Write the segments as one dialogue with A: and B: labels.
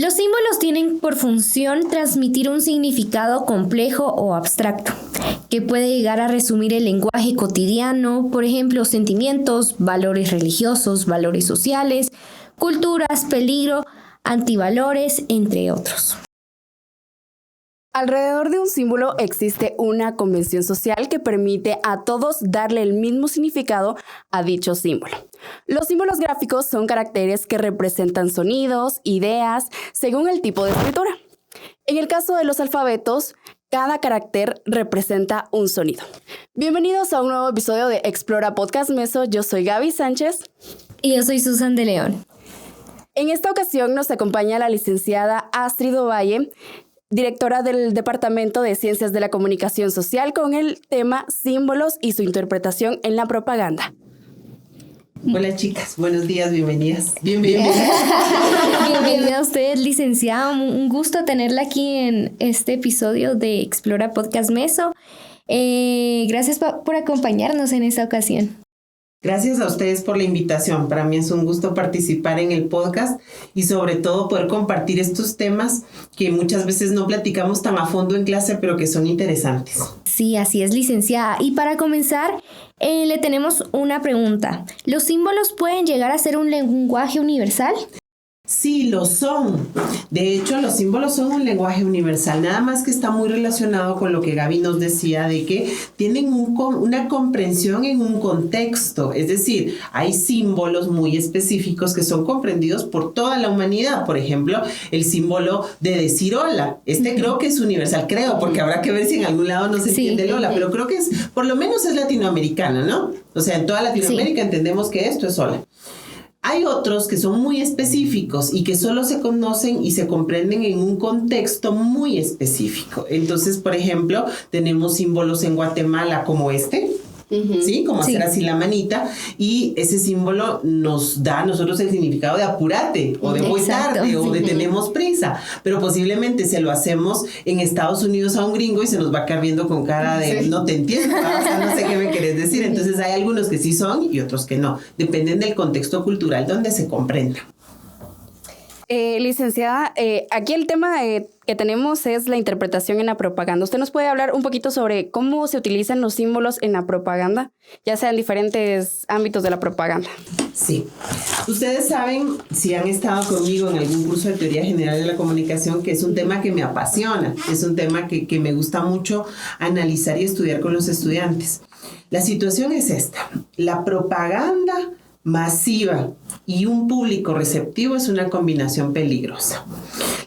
A: Los símbolos tienen por función transmitir un significado complejo o abstracto, que puede llegar a resumir el lenguaje cotidiano, por ejemplo, sentimientos, valores religiosos, valores sociales, culturas, peligro, antivalores, entre otros.
B: Alrededor de un símbolo existe una convención social que permite a todos darle el mismo significado a dicho símbolo. Los símbolos gráficos son caracteres que representan sonidos, ideas, según el tipo de escritura. En el caso de los alfabetos, cada carácter representa un sonido. Bienvenidos a un nuevo episodio de Explora Podcast Meso. Yo soy Gaby Sánchez.
A: Y yo soy Susan de León.
B: En esta ocasión nos acompaña la licenciada Astrid Ovalle, directora del Departamento de Ciencias de la Comunicación Social, con el tema símbolos y su interpretación en la propaganda.
C: Hola chicas, buenos días, bienvenidas. Bienvenida
A: a usted, licenciada. Un gusto tenerla aquí en este episodio de Explora Podcast Meso. Gracias por acompañarnos en esta ocasión.
C: Gracias a ustedes por la invitación. Para mí es un gusto participar en el podcast y sobre todo poder compartir estos temas que muchas veces no platicamos tan a fondo en clase, pero que son interesantes.
A: Sí, así es, licenciada. Y para comenzar, le tenemos una pregunta. ¿Los símbolos pueden llegar a ser un lenguaje universal?
C: Sí, lo son. De hecho, los símbolos son un lenguaje universal, nada más que está muy relacionado con lo que Gaby nos decía de que tienen una comprensión en un contexto. Es decir, hay símbolos muy específicos que son comprendidos por toda la humanidad. Por ejemplo, el símbolo de decir hola. Creo que es universal, porque habrá que ver si en algún lado no se entiende el hola, pero creo que por lo menos es latinoamericana, ¿no? O sea, en toda Latinoamérica entendemos que esto es hola. Hay otros que son muy específicos y que solo se conocen y se comprenden en un contexto muy específico. Entonces, por ejemplo, tenemos símbolos en Guatemala como este, ¿sí? Como hacer así la manita, y ese símbolo nos da a nosotros el significado de apúrate, o de voy tarde, o de tenemos prisa, pero posiblemente se lo hacemos en Estados Unidos a un gringo y se nos va a quedar viendo con cara de no te entiendo, o sea, no sé qué me querés decir. Entonces hay algunos que sí son y otros que no, dependen del contexto cultural donde se comprenda.
B: Licenciada, aquí el tema que tenemos es la interpretación en la propaganda. ¿Usted nos puede hablar un poquito sobre cómo se utilizan los símbolos en la propaganda, ya sea en diferentes ámbitos de la propaganda?
C: Sí. Ustedes saben, si han estado conmigo en algún curso de teoría general de la comunicación, que es un tema que me apasiona, es un tema que me gusta mucho analizar y estudiar con los estudiantes. La situación es esta: la propaganda masiva y un público receptivo es una combinación peligrosa.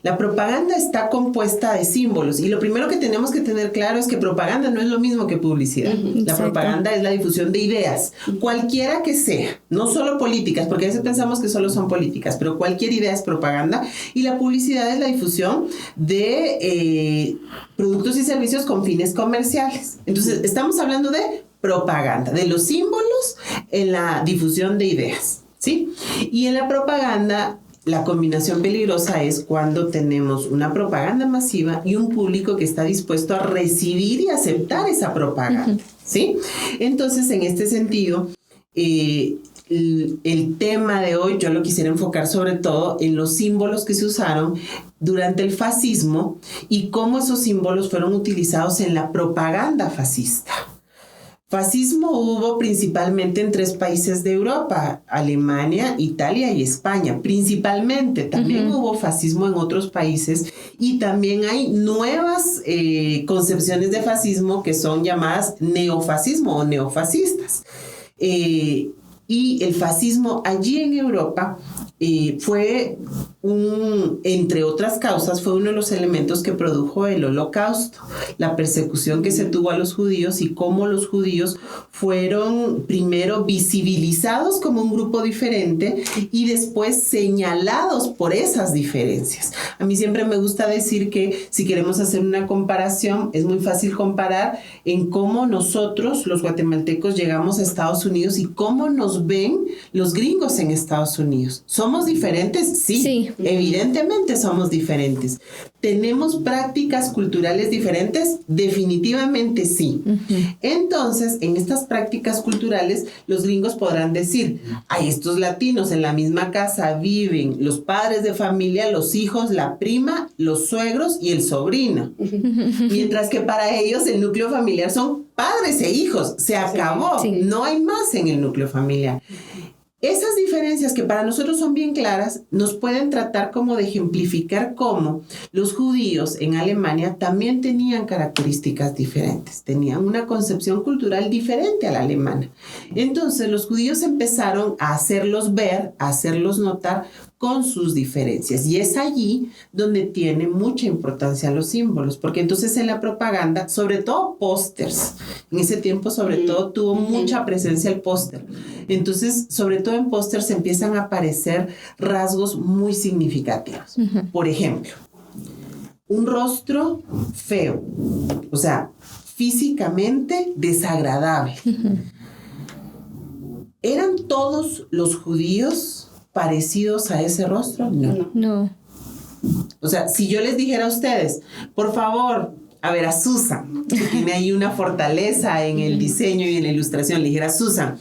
C: La propaganda está compuesta de símbolos y lo primero que tenemos que tener claro es que propaganda no es lo mismo que publicidad. La propaganda es la difusión de ideas, cualquiera que sea, no solo políticas, porque a veces pensamos que solo son políticas, pero cualquier idea es propaganda, y la publicidad es la difusión de productos y servicios con fines comerciales. Entonces, estamos hablando de propaganda, de los símbolos en la difusión de ideas, ¿sí? Y en la propaganda, la combinación peligrosa es cuando tenemos una propaganda masiva y un público que está dispuesto a recibir y aceptar esa propaganda, ¿sí? Entonces, en este sentido, el tema de hoy yo lo quisiera enfocar sobre todo en los símbolos que se usaron durante el fascismo y cómo esos símbolos fueron utilizados en la propaganda fascista. Fascismo hubo principalmente en 3 países de Europa: Alemania, Italia y España, principalmente. También hubo fascismo en otros países y también hay nuevas concepciones de fascismo que son llamadas neofascismo o neofascistas. Y el fascismo allí en Europa fue entre otras causas, fue uno de los elementos que produjo el Holocausto, la persecución que se tuvo a los judíos y cómo los judíos fueron primero visibilizados como un grupo diferente y después señalados por esas diferencias. A mí siempre me gusta decir que si queremos hacer una comparación, es muy fácil comparar en cómo nosotros, los guatemaltecos, llegamos a Estados Unidos y cómo nos ven los gringos en Estados Unidos. ¿Somos diferentes? Sí. Evidentemente somos diferentes. ¿Tenemos prácticas culturales diferentes? Definitivamente sí. Entonces, en estas prácticas culturales, los gringos podrán decir, ay, estos latinos en la misma casa viven los padres de familia, los hijos, la prima, los suegros y el sobrino. Mientras que para ellos el núcleo familiar son padres e hijos. Se acabó.
A: Sí.
C: No hay más en el núcleo familiar. Esas diferencias que para nosotros son bien claras, nos pueden tratar como de ejemplificar cómo los judíos en Alemania también tenían características diferentes, tenían una concepción cultural diferente a la alemana. Entonces los judíos empezaron a hacerlos ver, a hacerlos notar con sus diferencias. Y es allí donde tiene mucha importancia los símbolos, porque entonces en la propaganda, sobre todo pósters, en ese tiempo sobre todo tuvo mucha presencia el póster. Entonces, sobre todo en pósters empiezan a aparecer rasgos muy significativos. Por ejemplo, un rostro feo, o sea, físicamente desagradable. ¿Eran todos los judíos parecidos a ese rostro?
A: No.
C: O sea, si yo les dijera a ustedes, por favor, a ver, a Susan, que tiene ahí una fortaleza en el diseño y en la ilustración, le dijera, Susan,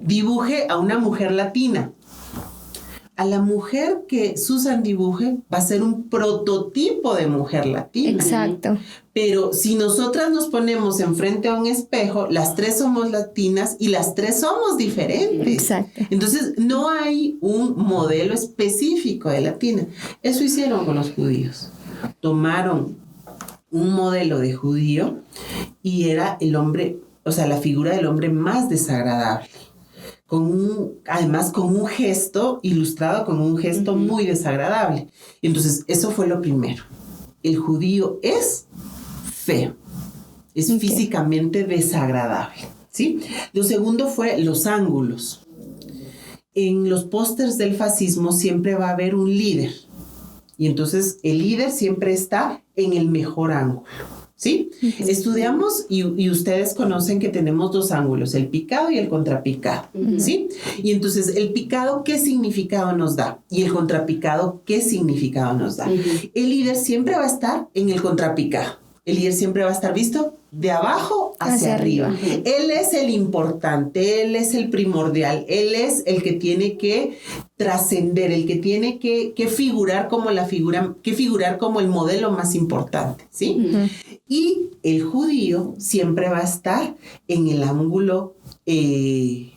C: dibuje a una mujer latina. A la mujer que Susan dibuje va a ser un prototipo de mujer latina.
A: Exacto.
C: Pero si nosotras nos ponemos enfrente a un espejo, las tres somos latinas y las tres somos diferentes.
A: Exacto.
C: Entonces, no hay un modelo específico de latina. Eso hicieron con los judíos. Tomaron un modelo de judío y era el hombre, o sea, la figura del hombre más desagradable. Además con un gesto ilustrado, con un gesto muy desagradable. Entonces, eso fue lo primero. El judío es feo, es físicamente desagradable, ¿sí? Lo segundo fue los ángulos. En los pósters del fascismo siempre va a haber un líder. Y entonces el líder siempre está en el mejor ángulo, ¿sí? Estudiamos y ustedes conocen que tenemos dos ángulos, el picado y el contrapicado, ¿sí? Y entonces el picado, ¿qué significado nos da? Y el contrapicado, ¿qué significado nos da? El líder siempre va a estar en el contrapicado. El líder siempre va a estar visto de abajo hacia arriba. Él es el importante, él es el primordial, él es el que tiene que trascender, el que tiene que figurar como figurar como el modelo más importante, ¿sí? Y el judío siempre va a estar en el ángulo, en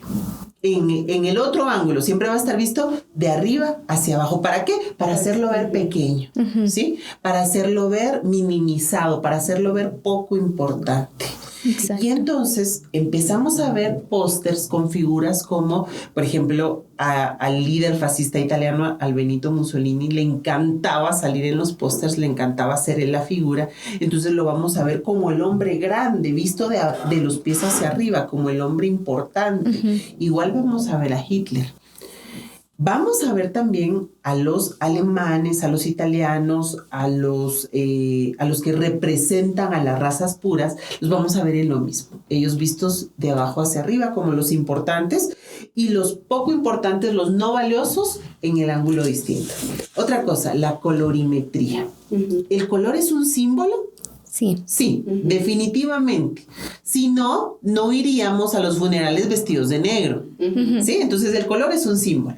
C: el otro ángulo, siempre va a estar visto de arriba hacia abajo. ¿Para qué? Para hacerlo ver pequeño, ¿sí? Para hacerlo ver minimizado, para hacerlo ver poco importante. Exacto. Y entonces empezamos a ver pósters con figuras como, por ejemplo, al líder fascista italiano, al Benito Mussolini, le encantaba salir en los pósters, le encantaba ser él la figura. Entonces lo vamos a ver como el hombre grande, visto de los pies hacia arriba, como el hombre importante. Igual vamos a ver a Hitler. Vamos a ver también a los alemanes, a los italianos, a los que representan a las razas puras, los vamos a ver en lo mismo. Ellos vistos de abajo hacia arriba como los importantes y los poco importantes, los no valiosos, en el ángulo distinto. Otra cosa, la colorimetría. ¿El color es un símbolo?
A: Sí.
C: Sí, definitivamente. Si no, no iríamos a los funerales vestidos de negro. ¿Sí? Entonces el color es un símbolo.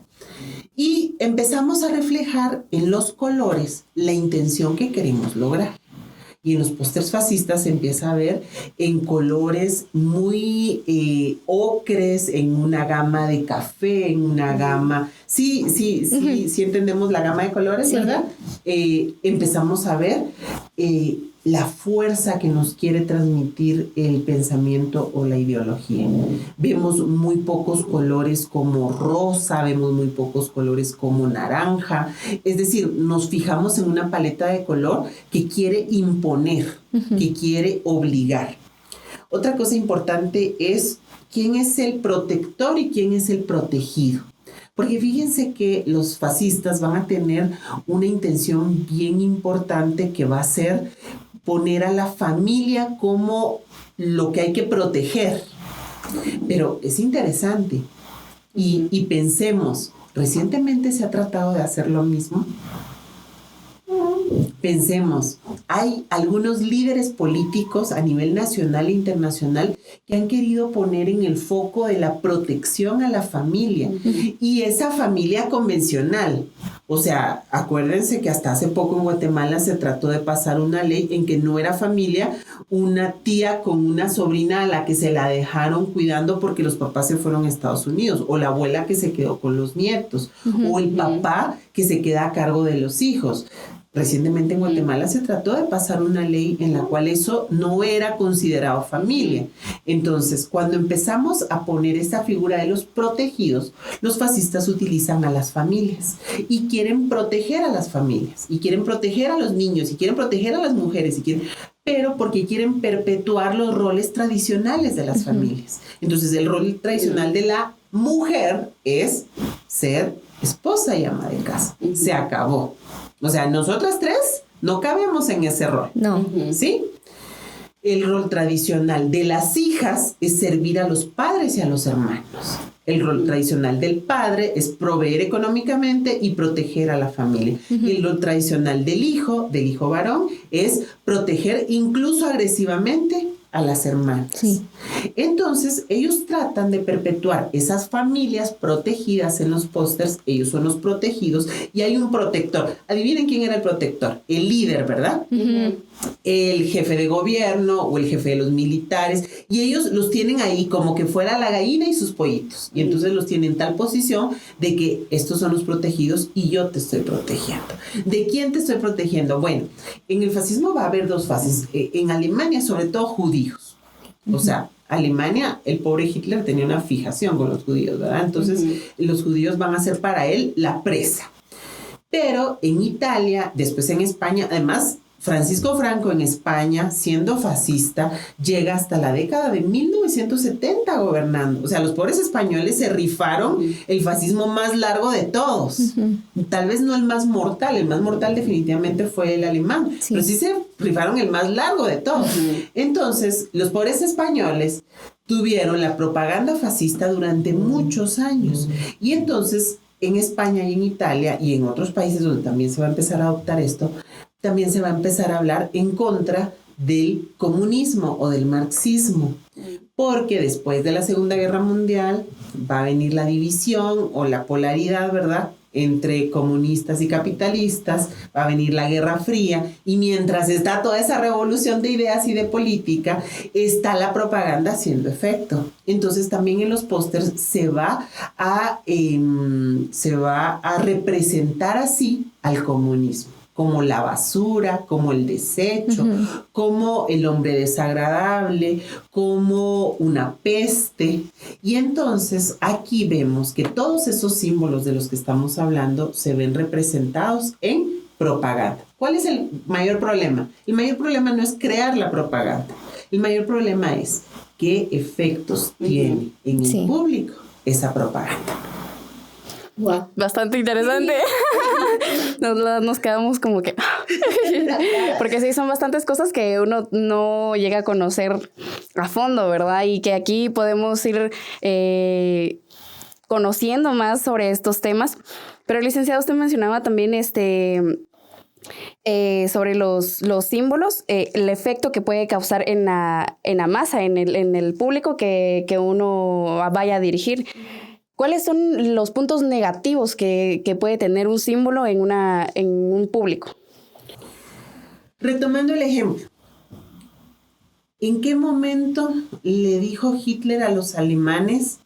C: Y empezamos a reflejar en los colores la intención que queremos lograr. Y en los pósters fascistas se empieza a ver en colores muy ocres, en una gama de café, en una gama... Sí entendemos la gama de colores, ¿verdad? Empezamos a ver la fuerza que nos quiere transmitir el pensamiento o la ideología. Vemos muy pocos colores como rosa, vemos muy pocos colores como naranja. Es decir, nos fijamos en una paleta de color que quiere imponer, que quiere obligar. Otra cosa importante es quién es el protector y quién es el protegido. Porque fíjense que los fascistas van a tener una intención bien importante que va a ser poner a la familia como lo que hay que proteger. Pero es interesante. Y pensemos, recientemente se ha tratado de hacer lo mismo. Pensemos, hay algunos líderes políticos a nivel nacional e internacional que han querido poner en el foco de la protección a la familia y esa familia convencional. O sea, acuérdense que hasta hace poco en Guatemala se trató de pasar una ley en que no era familia una tía con una sobrina a la que se la dejaron cuidando porque los papás se fueron a Estados Unidos, o la abuela que se quedó con los nietos, o el papá que se queda a cargo de los hijos. Recientemente en Guatemala se trató de pasar una ley en la cual eso no era considerado familia. Entonces, cuando empezamos a poner esta figura de los protegidos, los fascistas utilizan a las familias y quieren proteger a las familias, y quieren proteger a los niños, y quieren proteger a las mujeres, pero porque quieren perpetuar los roles tradicionales de las familias. Entonces, el rol tradicional de la mujer es ser esposa y ama de casa. Se acabó. O sea, nosotras tres no cabemos en ese rol.
A: No.
C: ¿Sí? El rol tradicional de las hijas es servir a los padres y a los hermanos. El rol tradicional del padre es proveer económicamente y proteger a la familia. Y el rol tradicional del hijo varón, es proteger incluso agresivamente a las hermanas.
A: Sí.
C: Entonces, ellos tratan de perpetuar esas familias protegidas en los pósters. Ellos son los protegidos y hay un protector. Adivinen quién era el protector. El líder, ¿verdad? El jefe de gobierno o el jefe de los militares, y ellos los tienen ahí como que fuera la gallina y sus pollitos, y entonces los tienen en tal posición de que estos son los protegidos y yo te estoy protegiendo. ¿De quién te estoy protegiendo? Bueno, en el fascismo va a haber dos fases. En Alemania, sobre todo judíos. O sea, Alemania, el pobre Hitler tenía una fijación con los judíos, ¿verdad? Entonces, los judíos van a ser para él la presa. Pero en Italia, después en España, además, Francisco Franco en España, siendo fascista, llega hasta la década de 1970 gobernando. O sea, los pobres españoles se rifaron el fascismo más largo de todos. Tal vez no el más mortal definitivamente fue el alemán, pero sí se rifaron el más largo de todos. Entonces, los pobres españoles tuvieron la propaganda fascista durante muchos años. Y entonces, en España y en Italia y en otros países donde también se va a empezar a adoptar esto, también se va a empezar a hablar en contra del comunismo o del marxismo, porque después de la Segunda Guerra Mundial va a venir la división o la polaridad, ¿verdad?, entre comunistas y capitalistas, va a venir la Guerra Fría, y mientras está toda esa revolución de ideas y de política, está la propaganda haciendo efecto. Entonces también en los pósters se va a representar así al comunismo, como la basura, como el desecho, como el hombre desagradable, como una peste. Y entonces aquí vemos que todos esos símbolos de los que estamos hablando se ven representados en propaganda. ¿Cuál es el mayor problema? El mayor problema no es crear la propaganda. El mayor problema es qué efectos tiene en el público esa propaganda.
B: Wow. Bastante interesante. Nos quedamos como que... Porque sí, son bastantes cosas que uno no llega a conocer a fondo, ¿verdad? Y que aquí podemos ir conociendo más sobre estos temas. Pero, licenciado, usted mencionaba también sobre los símbolos, el efecto que puede causar en la masa, en el público que uno vaya a dirigir. ¿Cuáles son los puntos negativos que puede tener un símbolo en un público?
C: Retomando el ejemplo, ¿en qué momento le dijo Hitler a los alemanes: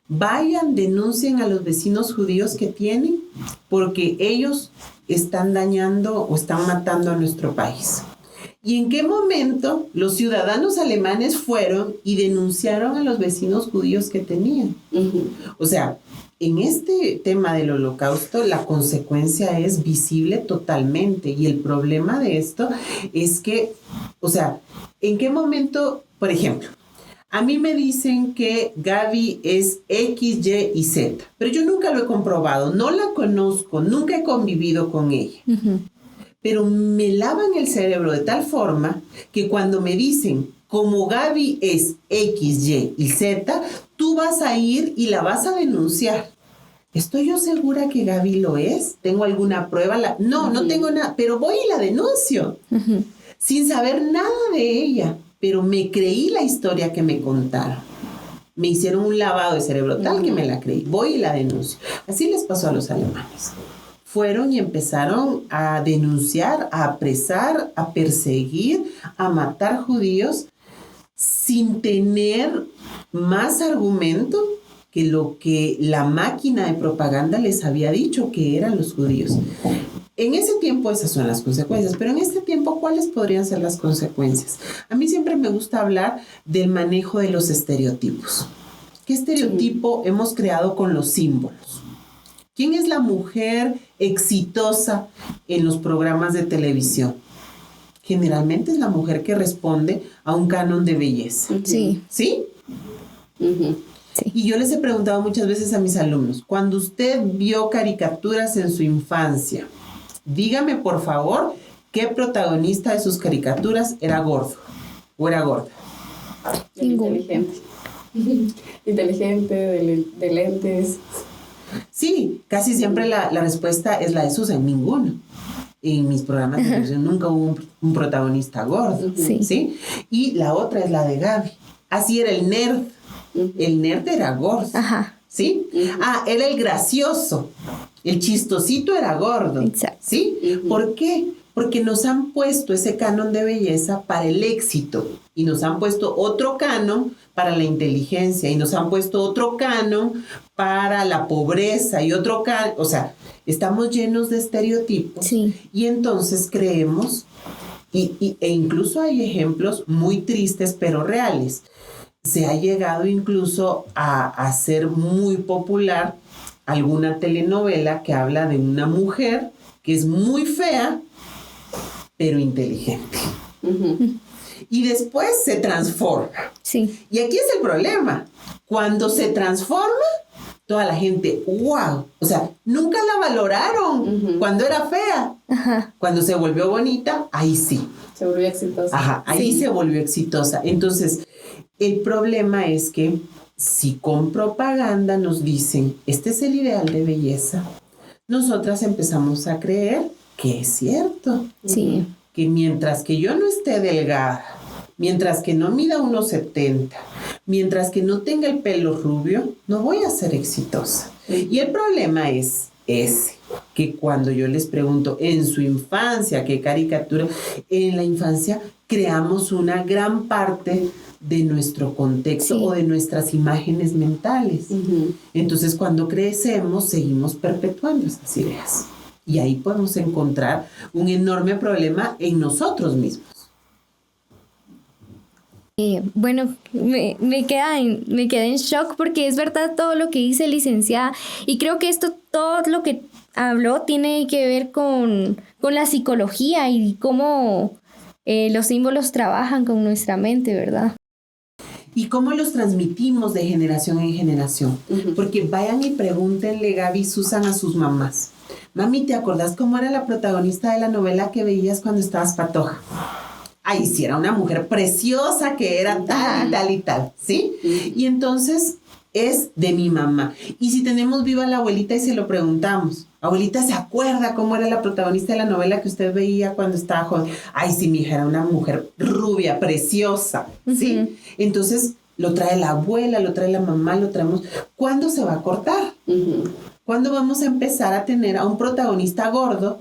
C: vayan, denuncien a los vecinos judíos que tienen porque ellos están dañando o están matando a nuestro país? ¿Y en qué momento los ciudadanos alemanes fueron y denunciaron a los vecinos judíos que tenían? O sea, en este tema del holocausto, la consecuencia es visible totalmente. Y el problema de esto es que, o sea, ¿en qué momento, por ejemplo, a mí me dicen que Gaby es X, Y y Z, pero yo nunca lo he comprobado, no la conozco, nunca he convivido con ella? Pero me lavan el cerebro de tal forma que cuando me dicen, como Gaby es X, Y y Z, tú vas a ir y la vas a denunciar. ¿estoy yo segura que Gaby lo es? ¿Tengo alguna prueba? No tengo nada, pero voy y la denuncio. Sin saber nada de ella, pero me creí la historia que me contaron. Me hicieron un lavado de cerebro tal que me la creí. Voy y la denuncio. Así les pasó a los alemanes. Fueron y empezaron a denunciar, a apresar, a perseguir, a matar judíos sin tener más argumento que lo que la máquina de propaganda les había dicho que eran los judíos. En ese tiempo esas son las consecuencias, pero en este tiempo, ¿cuáles podrían ser las consecuencias? A mí siempre me gusta hablar del manejo de los estereotipos. ¿Qué estereotipo hemos creado con los símbolos? ¿Quién es la mujer exitosa en los programas de televisión? Generalmente es la mujer que responde a un canon de belleza.
A: Sí.
C: ¿Sí? Sí. Y yo les he preguntado muchas veces a mis alumnos, cuando usted vio caricaturas en su infancia, dígame por favor qué protagonista de sus caricaturas era gordo o era gorda.
B: Inteligente, de lentes.
C: Sí, casi siempre la respuesta es la de Susan, ninguno. En mis programas de televisión nunca hubo un protagonista gordo. ¿Sí? Y la otra es la de Gaby. Así era el nerd. El nerd era gordo.
A: Ajá.
C: ¿Sí? Era el gracioso. El chistosito era gordo.
A: Exacto.
C: ¿Sí? ¿Por qué? Porque nos han puesto ese canon de belleza para el éxito y nos han puesto otro canon para la inteligencia y nos han puesto otro canon para la pobreza y otro canon, o sea, estamos llenos de estereotipos.
A: Sí.
C: Y entonces creemos, e incluso hay ejemplos muy tristes pero reales. Se ha llegado incluso a hacer muy popular alguna telenovela que habla de una mujer que es muy fea, pero inteligente. Y después se transforma.
A: Sí.
C: Y aquí es el problema. Cuando se transforma, toda la gente, wow. O sea, nunca la valoraron cuando era fea.
A: Ajá.
C: Cuando se volvió bonita, ahí sí.
B: Se volvió exitosa.
C: Ajá, ahí se volvió exitosa. Entonces, el problema es que si con propaganda nos dicen, este es el ideal de belleza, nosotras empezamos a creer que es cierto.
A: Sí.
C: Que mientras que yo no esté delgada, mientras que no mida 1.70, mientras que no tenga el pelo rubio, no voy a ser exitosa. Y el problema es ese, que cuando yo les pregunto en su infancia, ¿qué caricatura? En la infancia creamos una gran parte de nuestro contexto o de nuestras imágenes mentales. Entonces, cuando crecemos, seguimos perpetuando esas ideas. Y ahí podemos encontrar un enorme problema en nosotros mismos.
A: Bueno, me quedé en shock porque es verdad todo lo que dice licenciada y creo que todo lo que habló tiene que ver con la psicología y cómo los símbolos trabajan con nuestra mente, ¿verdad?
C: Y cómo los transmitimos de generación en generación. Porque vayan y pregúntenle, Gaby y Susan, a sus mamás. Mami, ¿te acordás cómo era la protagonista de la novela que veías cuando estabas patoja? Ay, sí, era una mujer preciosa que era tal y tal y tal, ¿sí? Y entonces es de mi mamá. Y si tenemos viva a la abuelita y se lo preguntamos, abuelita, ¿se acuerda cómo era la protagonista de la novela que usted veía cuando estaba joven? Ay, sí, mi hija era una mujer rubia, preciosa, ¿sí? Entonces lo trae la abuela, lo trae la mamá, lo traemos. ¿Cuándo se va a cortar? ¿Cuándo vamos a empezar a tener a un protagonista gordo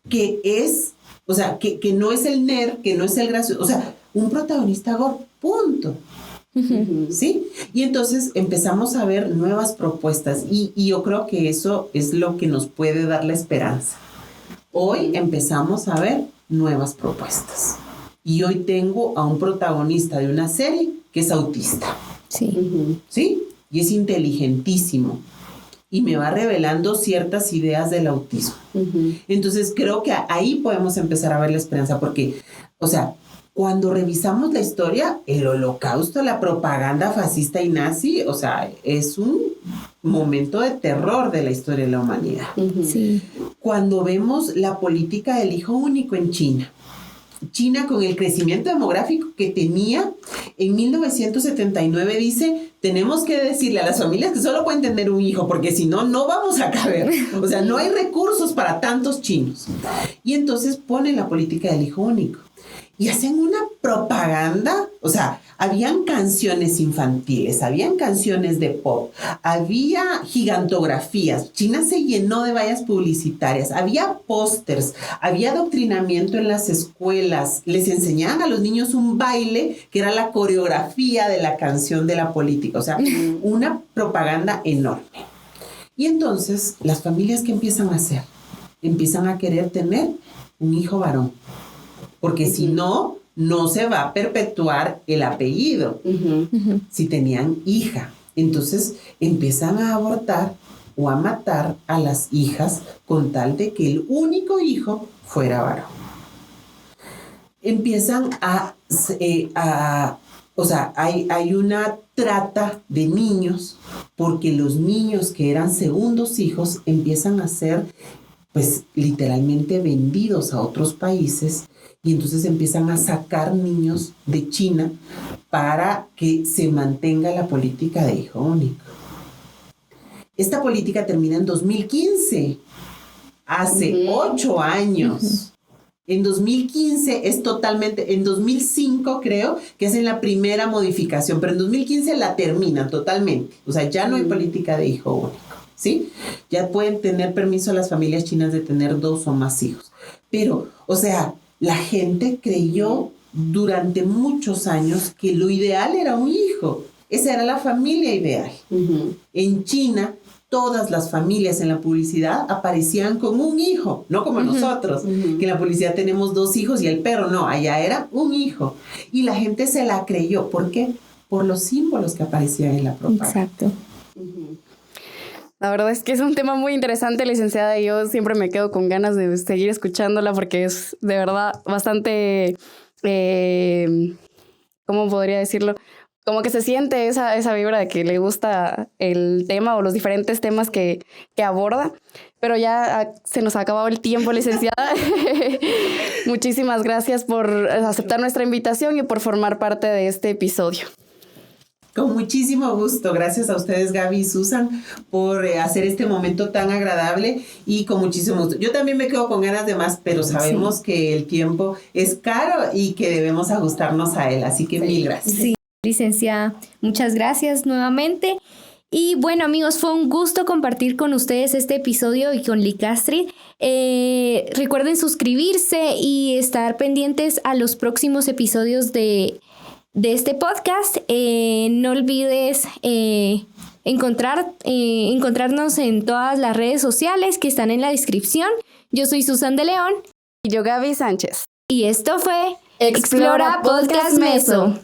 C: que es, o sea, que no es el nerd, que no es el gracioso, o sea, un protagonista gordo, punto? ¿Sí? Y entonces empezamos a ver nuevas propuestas y yo creo que eso es lo que nos puede dar la esperanza. Hoy empezamos a ver nuevas propuestas y hoy tengo a un protagonista de una serie que es autista.
A: Sí.
C: ¿Sí? Y es inteligentísimo y me va revelando ciertas ideas del autismo. Entonces creo que ahí podemos empezar a ver la esperanza porque, o sea, cuando revisamos la historia, el holocausto, la propaganda fascista y nazi, o sea, es un momento de terror de la historia de la humanidad.
A: Sí.
C: Cuando vemos la política del hijo único en China, China, con el crecimiento demográfico que tenía, en 1979 dice, tenemos que decirle a las familias que solo pueden tener un hijo, porque si no, no vamos a caber. O sea, no hay recursos para tantos chinos. Y entonces ponen la política del hijo único. Y hacen una propaganda, o sea, habían canciones infantiles, habían canciones de pop, había gigantografías, China se llenó de vallas publicitarias, había pósters, había adoctrinamiento en las escuelas, les enseñaban a los niños un baile que era la coreografía de la canción de la política, o sea, una propaganda enorme. Y entonces, las familias, ¿qué empiezan a hacer? Empiezan a querer tener un hijo varón. Porque si no, no se va a perpetuar el apellido. Si tenían hija. Entonces empiezan a abortar o a matar a las hijas con tal de que el único hijo fuera varón. Empiezan o sea, hay una trata de niños porque los niños que eran segundos hijos empiezan a ser, pues, literalmente vendidos a otros países. Y entonces empiezan a sacar niños de China para que se mantenga la política de hijo único. Esta política termina en 2015, hace 8 años. En 2015 es totalmente, en 2005 creo que hacen la primera modificación, pero en 2015 la terminan totalmente. O sea, ya no hay política de hijo único, ¿sí? Ya pueden tener permiso las familias chinas de tener 2 o más hijos. Pero, o sea, la gente creyó durante muchos años que lo ideal era un hijo. Esa era la familia ideal. En China, todas las familias en la publicidad aparecían con un hijo, no como nosotros, que en la publicidad tenemos 2 hijos y el perro. No, allá era un hijo. Y la gente se la creyó. ¿Por qué? Por los símbolos que aparecían en la propaganda.
A: Exacto.
B: La verdad es que es un tema muy interesante, licenciada, y yo siempre me quedo con ganas de seguir escuchándola porque es de verdad bastante, ¿cómo podría decirlo? Como que se siente esa vibra de que le gusta el tema o los diferentes temas que aborda. Pero ya se nos ha acabado el tiempo, licenciada. Muchísimas gracias por aceptar nuestra invitación y por formar parte de este episodio.
C: Con muchísimo gusto. Gracias a ustedes, Gaby y Susan, por hacer este momento tan agradable y con muchísimo gusto. Yo también me quedo con ganas de más, pero sabemos que el tiempo es caro y que debemos ajustarnos a él. Así que mil gracias.
A: Sí, licenciada, muchas gracias nuevamente. Y bueno, amigos, fue un gusto compartir con ustedes este episodio y con Licastrid. Recuerden suscribirse y estar pendientes a los próximos episodios de este podcast. No olvides encontrarnos en todas las redes sociales que están en la descripción. Yo soy Susan de León.
B: Y yo, Gaby Sánchez.
A: Y esto fue
B: Explora Podcast Meso.